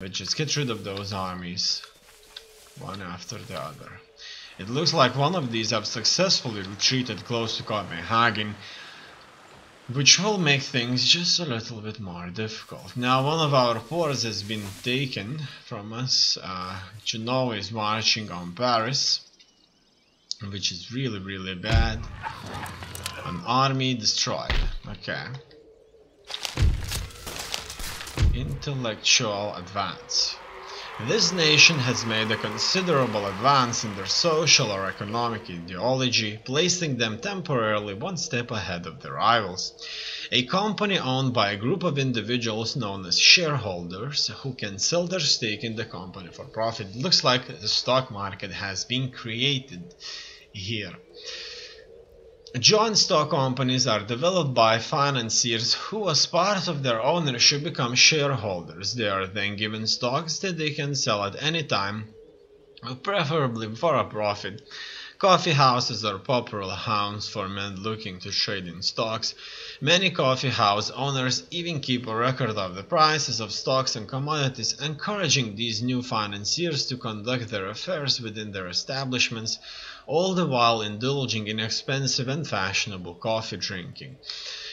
But just get rid of those armies, one after the other. It looks like one of these have successfully retreated close to Copenhagen, which will make things just a little bit more difficult. Now one of our ports has been taken from us. Genoa is marching on Paris, which is really bad. An army destroyed. Okay. Intellectual advance. This nation has made a considerable advance in their social or economic ideology, placing them temporarily one step ahead of their rivals. A company owned by a group of individuals known as shareholders who can sell their stake in the company for profit. Looks like the stock market has been created here. Joint stock companies are developed by financiers who, as part of their ownership, become shareholders. They are then given stocks that they can sell at any time, preferably for a profit. Coffee houses are popular haunts for men looking to trade in stocks. Many coffee house owners even keep a record of the prices of stocks and commodities, encouraging these new financiers to conduct their affairs within their establishments, all the while indulging in expensive and fashionable coffee drinking.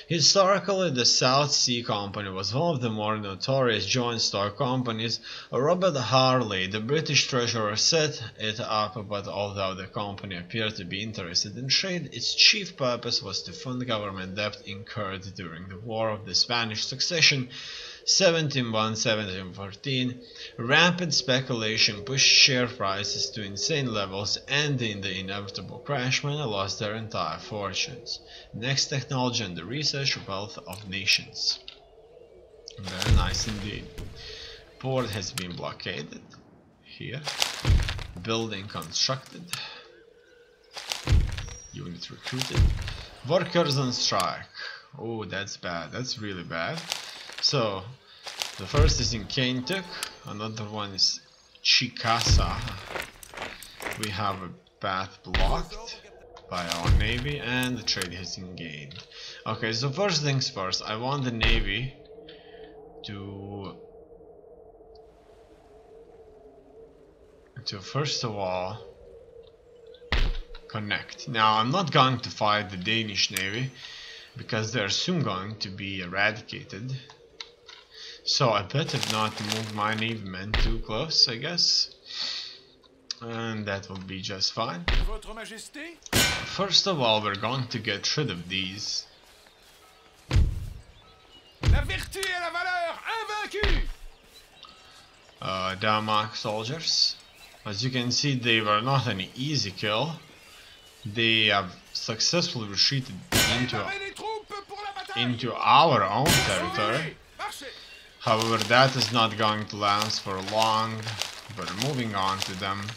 Historically, the South Sea Company was one of the more notorious joint stock companies. Robert Harley, the British treasurer, set it up, but although the company appeared to be interested in trade, its chief purpose was to fund government debt incurred during the War of the Spanish Succession, 1701-1714. Rampant speculation pushed share prices to insane levels, ending the inevitable crash when they lost their entire fortunes. Next, technology and the research wealth of nations. Very nice indeed. Port has been blockaded. Here. Building constructed. Unit recruited. Workers on strike. Oh, that's bad. That's really bad. So, the first is in Kentuk, another one is Chicasa. We have a path blocked by our navy and the trade has been gained. Okay, so first things first, I want the navy to first of all connect. Now, I'm not going to fight the Danish navy because they're soon going to be eradicated. So I better not move my navy men too close, I guess. And that will be just fine. First of all, we're going to get rid of these. Denmark soldiers. As you can see, they were not an easy kill. They have successfully retreated into our own territory. However, that is not going to last for long. We're moving on to them.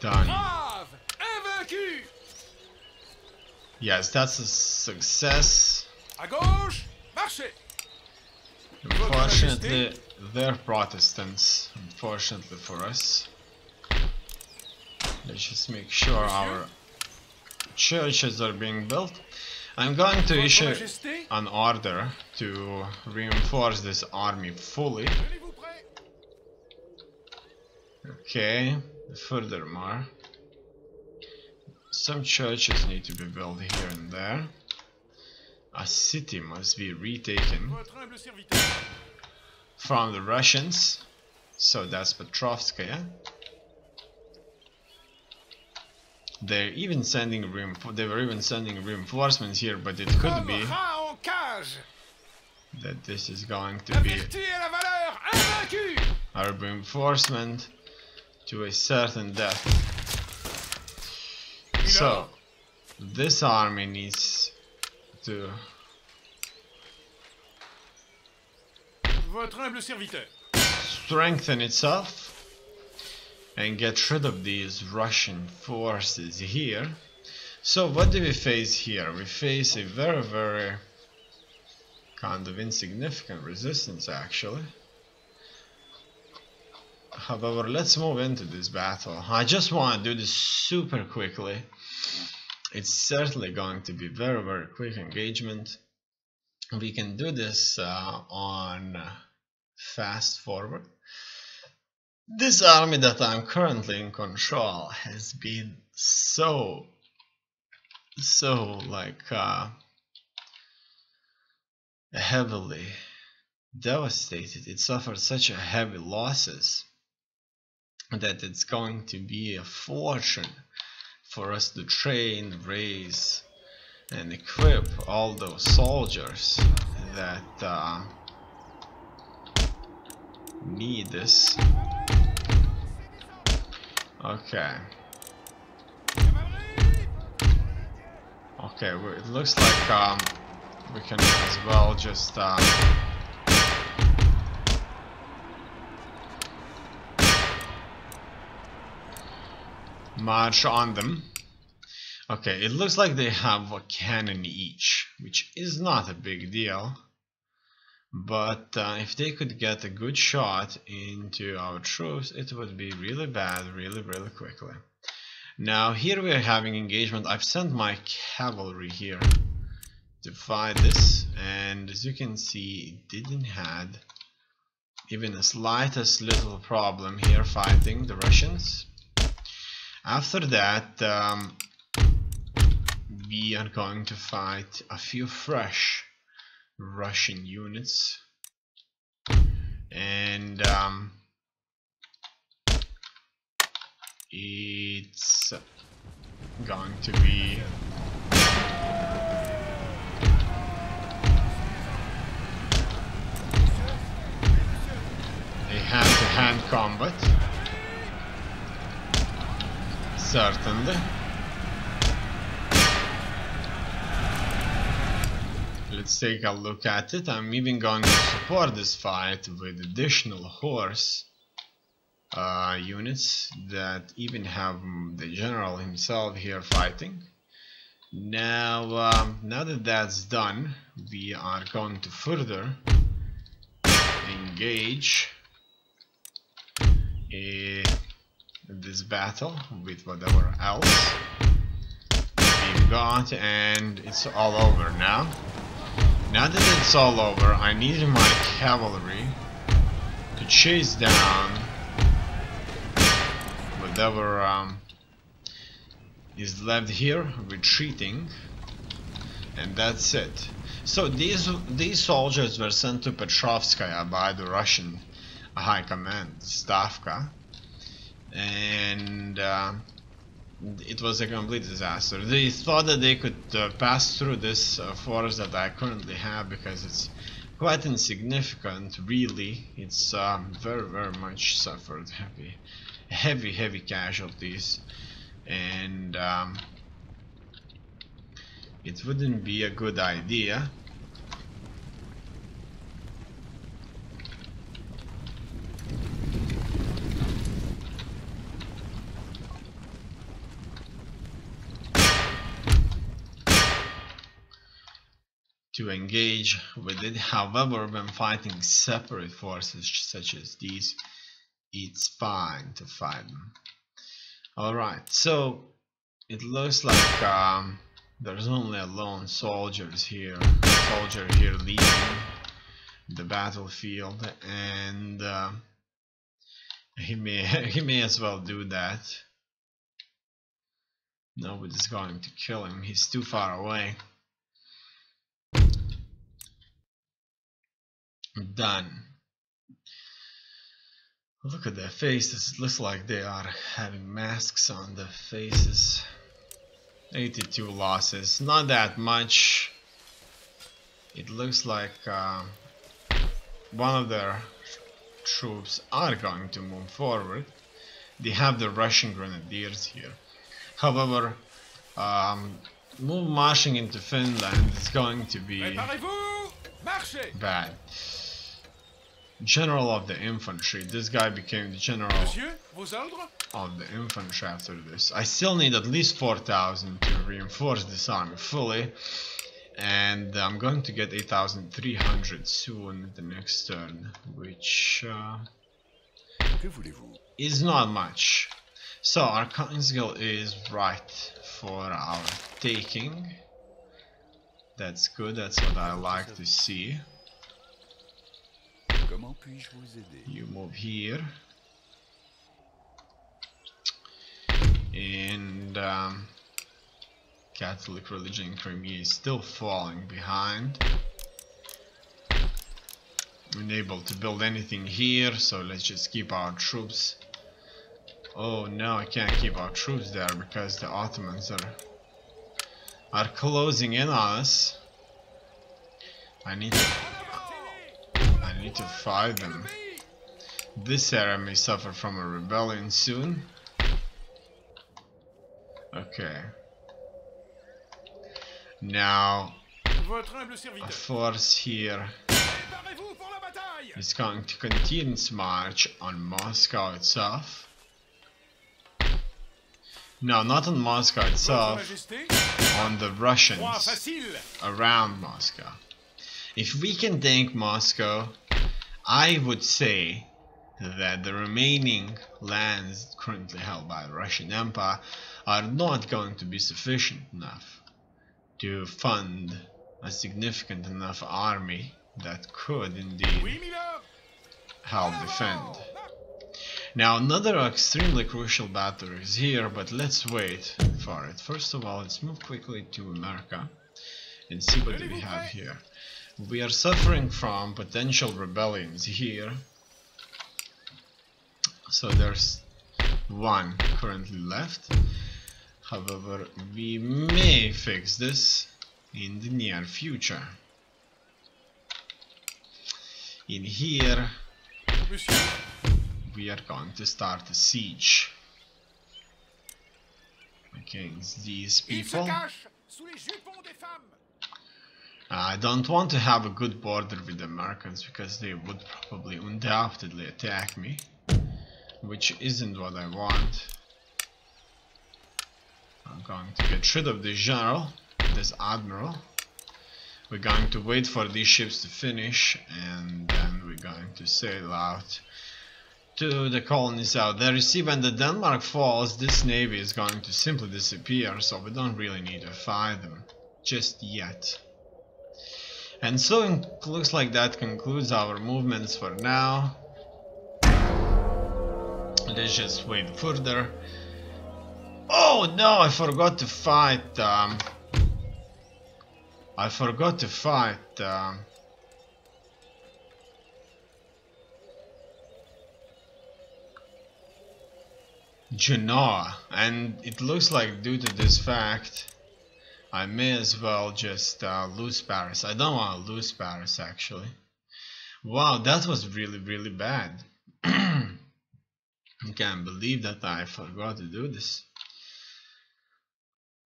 Done. Yes, that's a success. Unfortunately, they're Protestants. Unfortunately for us. Let's just make sure our churches are being built. I'm going to issue an order to reinforce this army fully. Okay, furthermore, some churches need to be built here and there. A city must be retaken from the Russians, so that's Petrovskaya. They were even sending reinforcements here, but it could be that this is going to be a reinforcement to a certain death. So this army needs to strengthen itself and get rid of these Russian forces here. So what do we face here? We face a very kind of insignificant resistance actually. However, let's move into this battle. I just want to do this super quickly. It's certainly going to be very quick engagement. We can do this on fast forward. This army that I'm currently in control has been so like heavily devastated. It suffered such a heavy losses that it's going to be a fortune for us to train, raise, and equip all those soldiers that need this. Okay. Okay, it looks like we can as well just march on them. Okay, it looks like they have a cannon each, which is not a big deal. But if they could get a good shot into our troops, it would be really bad, really quickly. Now here we are having engagement. I've sent my cavalry here to fight this, and as you can see, it didn't have even the slightest little problem here fighting the Russians. After that, we are going to fight a few fresh Russian units, and it's going to be a hand-to-hand combat, certainly. Let's take a look at it. I'm even going to support this fight with additional horse units that even have the general himself here fighting. Now, now that that's done, we are going to further engage this battle with whatever else we've got, and it's all over now. Now that it's all over, I need my cavalry to chase down whatever is left here, retreating, and that's it. So these soldiers were sent to Petrovskaya by the Russian High Command, Stavka, and it was a complete disaster. They thought that they could pass through this forest that I currently have, because it's quite insignificant, really. It's very much suffered heavy casualties, and it wouldn't be a good idea to engage with it. However, when fighting separate forces such as these, it's fine to fight them. Alright, so it looks like there's only a lone soldier here leaving the battlefield, and he may as well do that. Nobody's going to kill him, he's too far away. Done. Look at their faces, it looks like they are having masks on their faces. 82 losses, not that much. It looks like one of their troops are going to move forward. They have the Russian grenadiers here. However, marching into Finland is going to be bad. General of the infantry. This guy became the general of the infantry after this. I still need at least 4,000 to reinforce this army fully, and I'm going to get 8,300 soon the next turn, which is not much. So our council is right for our taking. That's good, that's what I like to see. You move here. And Catholic religion in Crimea is still falling behind. Unable to build anything here, so let's just keep our troops. Oh no, I can't keep our troops there because the Ottomans are closing in on us. I need to fight them. This area may suffer from a rebellion soon. Okay. Now a force here is going to continue its march on Moscow itself. No, not on Moscow itself, on the Russians around Moscow. If we can take Moscow, I would say that the remaining lands currently held by the Russian Empire are not going to be sufficient enough to fund a significant enough army that could indeed help defend. Now another extremely crucial battle is here, but let's wait for it. First of all, let's move quickly to America and see what do we have here. We are suffering from potential rebellions here. So there's one currently left. However, we may fix this in the near future. In here, we are going to start a siege against these people. I don't want to have a good border with the Americans because they would probably undoubtedly attack me, which isn't what I want. I'm going to get rid of this general, this admiral. We're going to wait for these ships to finish, and then we're going to sail out to the colonies out there. You see, when the Denmark falls, this navy is going to simply disappear, so we don't really need to fight them just yet. And so it looks like that concludes our movements for now. Let's just wait further. Oh no, I forgot to fight. Genoa, and it looks like due to this fact I may as well just lose Paris. I don't want to lose Paris actually. Wow, that was really bad. I can't believe that I forgot to do this.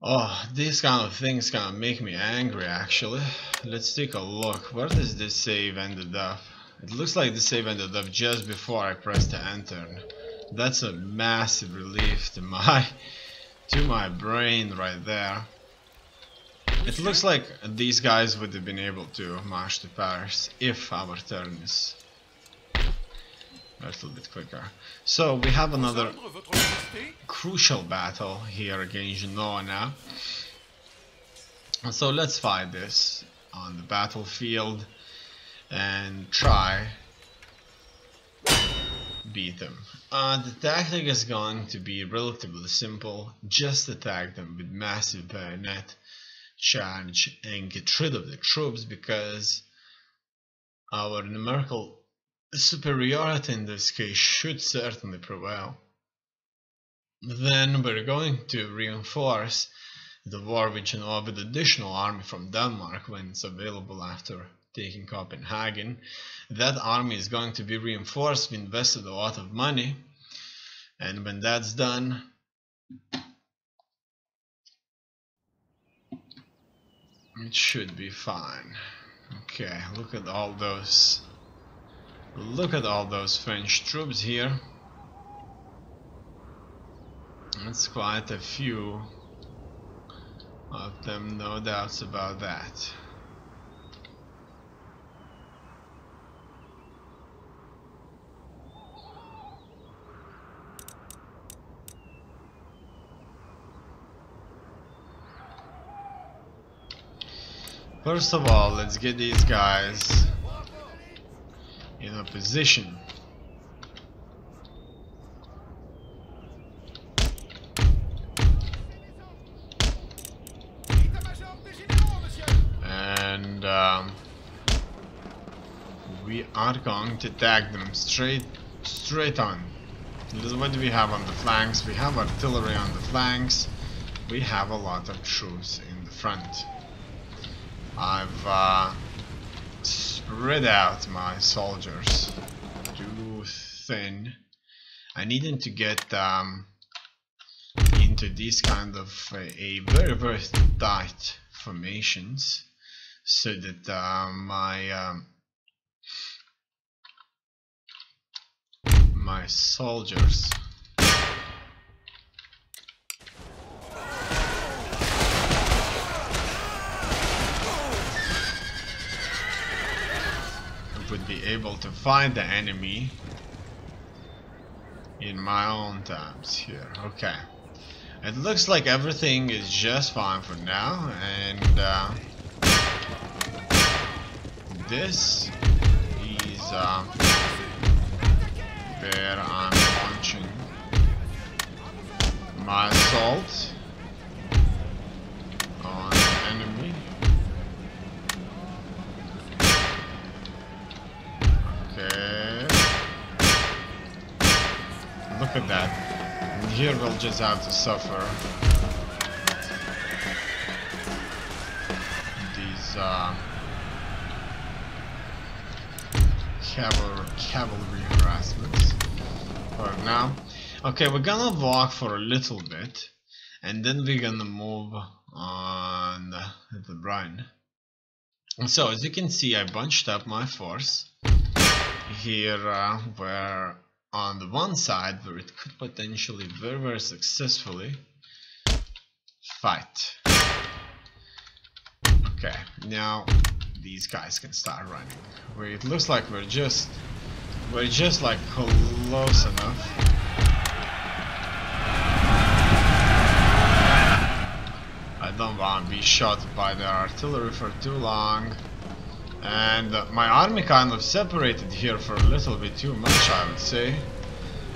Oh, these kind of things kind of make me angry actually. Let's take a look. Where does this save ended up? It looks like the save ended up just before I pressed the enter. That's a massive relief to my brain right there. It looks like these guys would have been able to march to Paris if our turn is a little bit quicker. So we have another crucial battle here against Genoa now. So let's fight this on the battlefield and try beat them. The tactic is going to be relatively simple. Just attack them with massive bayonet charge and get rid of the troops, because our numerical superiority in this case should certainly prevail. Then we're going to reinforce the war with Genoa with additional army from Denmark when it's available after taking Copenhagen. That army is going to be reinforced. We invested a lot of money, and when that's done, it should be fine. Okay, look at all those French troops here. That's quite a few of them, no doubts about that. First of all, let's get these guys in a position. And we are going to attack them straight on. What do we have on the flanks? We have artillery on the flanks. We have a lot of troops in the front. I've spread out my soldiers too thin. I need them to get into these kind of a very tight formations, so that my soldiers would be able to find the enemy in my own times here. Okay, it looks like everything is just fine for now, and this is where I'm launching my assault on the enemy. Okay, look at that. And here we'll just have to suffer these cavalry harassments for now. Okay, we're gonna walk for a little bit, and then we're gonna move on the run. So as you can see, I bunched up my force here, where on the one side where it could potentially very successfully fight. Okay, now these guys can start running. It looks like we're just like close enough. I don't want to be shot by the artillery for too long, and my army kind of separated here for a little bit too much, I would say,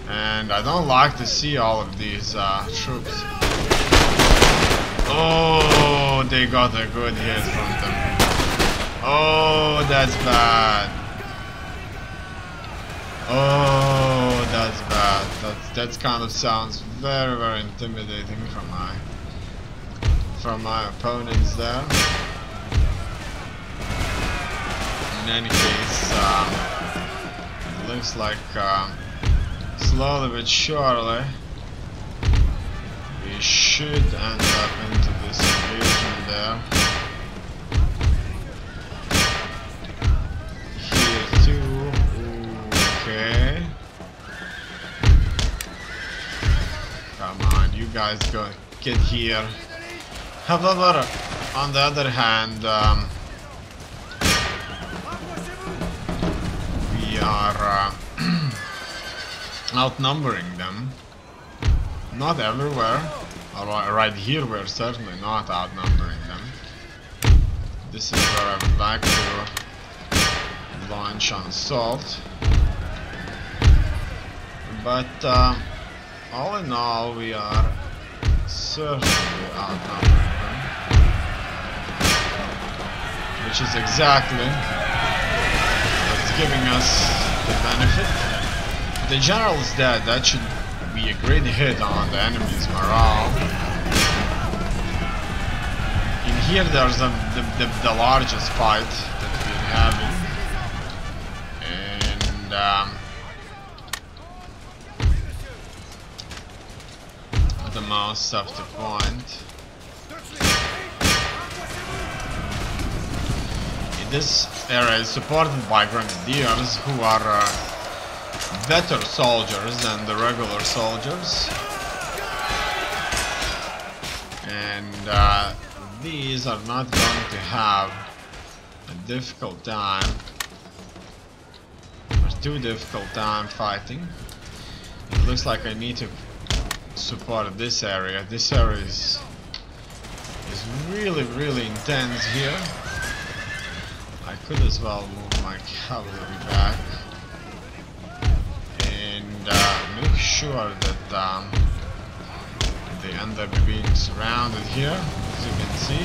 and I don't like to see all of these troops. Oh, they got a good hit from them. Oh, that's bad. Oh, that's bad. That kind of sounds very intimidating from my opponents there. In any case, it looks like slowly but surely we should end up into this invasion there. Here too. Okay. Come on, you guys go get here. However, on the other hand, we are outnumbering them. Not everywhere. Right here we're certainly not outnumbering them. This is where I would like to launch an assault. But all in all, we are certainly outnumbering them, which is exactly what's giving us the benefit. The general is dead. That should be a great hit on the enemy's morale. In here there's the largest fight that we're having, and the most up to point. This area is supported by grenadiers, who are better soldiers than the regular soldiers, and these are not going to have a difficult time, or too difficult time fighting. It looks like I need to support this area. This area is really intense here. could as well move my cavalry back and make sure that they end up being surrounded here. As you can see,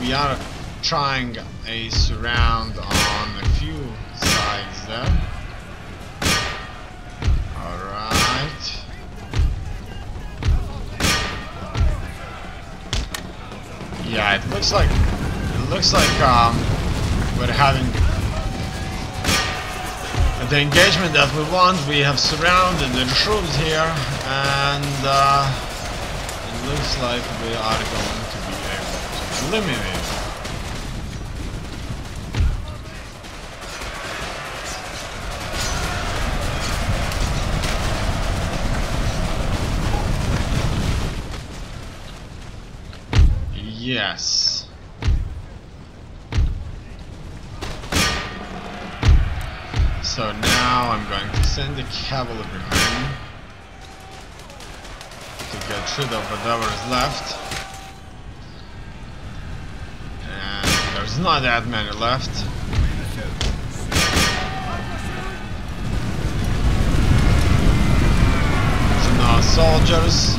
we are trying a surround on a few sides there. Alright. Yeah, it looks like we're having the engagement that we want. We have surrounded the troops here, and it looks like we are going to be able to eliminate them. Yes. So now I'm going to send the cavalry men to get rid of whatever is left. And there's not that many left. So now soldiers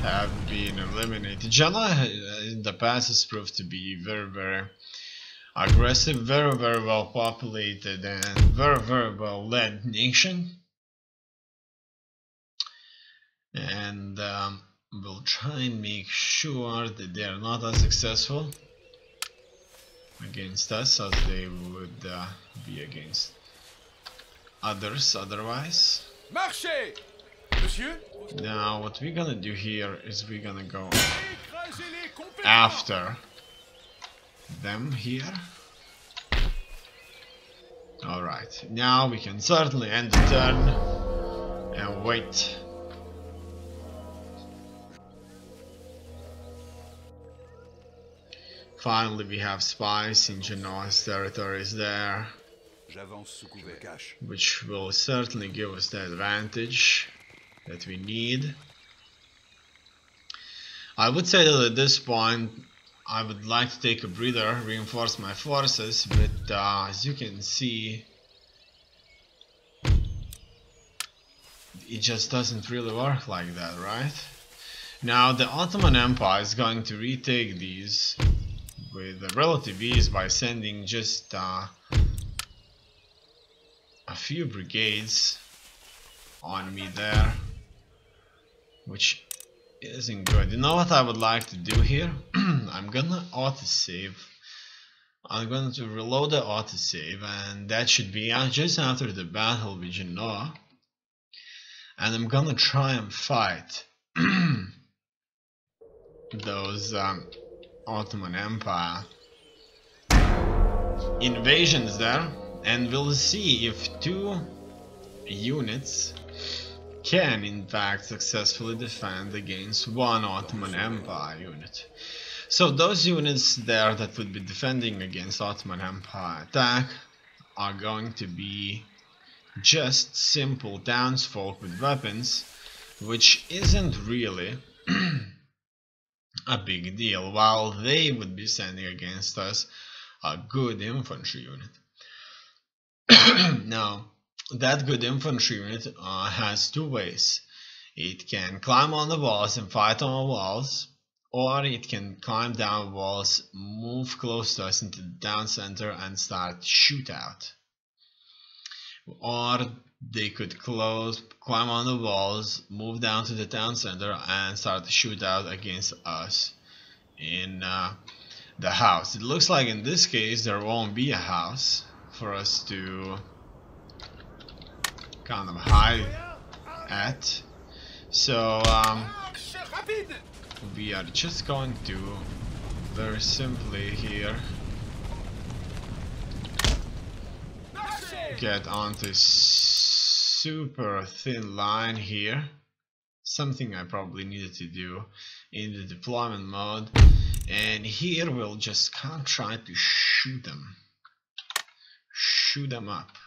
have been eliminated. Genoa in the past has proved to be very aggressive, very well populated, and very well led nation. And we'll try and make sure that they are not as successful against us as they would be against others otherwise. Marchez! Monsieur? Now what we're gonna do here is we're gonna go after them here. Alright, now we can certainly end the turn and wait. Finally we have spies in Genoa's territories there, which will certainly give us the advantage that we need. I would say that at this point I would like to take a breather, reinforce my forces, but as you can see, it just doesn't really work like that, right? Now the Ottoman Empire is going to retake these with relative ease by sending just a few brigades on me there, which isn't good. You know what I would like to do here? I'm gonna autosave. I'm going to reload the autosave, and that should be just after the battle with Genoa. And I'm gonna try and fight those Ottoman Empire invasions there, and we'll see if two units can in fact successfully defend against one Ottoman Empire unit. So those units there that would be defending against Ottoman Empire attack are going to be just simple townsfolk with weapons, which isn't really a big deal, while they would be sending against us a good infantry unit. Now that good infantry unit has two ways. It can climb on the walls and fight on the walls, or it can climb down walls, move close to us into the town center and start shootout. Or they could climb on the walls, move down to the town center and start to shoot out against us in the house. It looks like in this case there won't be a house for us to kind of hide at. So we are just going to very simply here get onto super thin line here, something I probably needed to do in the deployment mode, and here we'll just kind of try to shoot them up.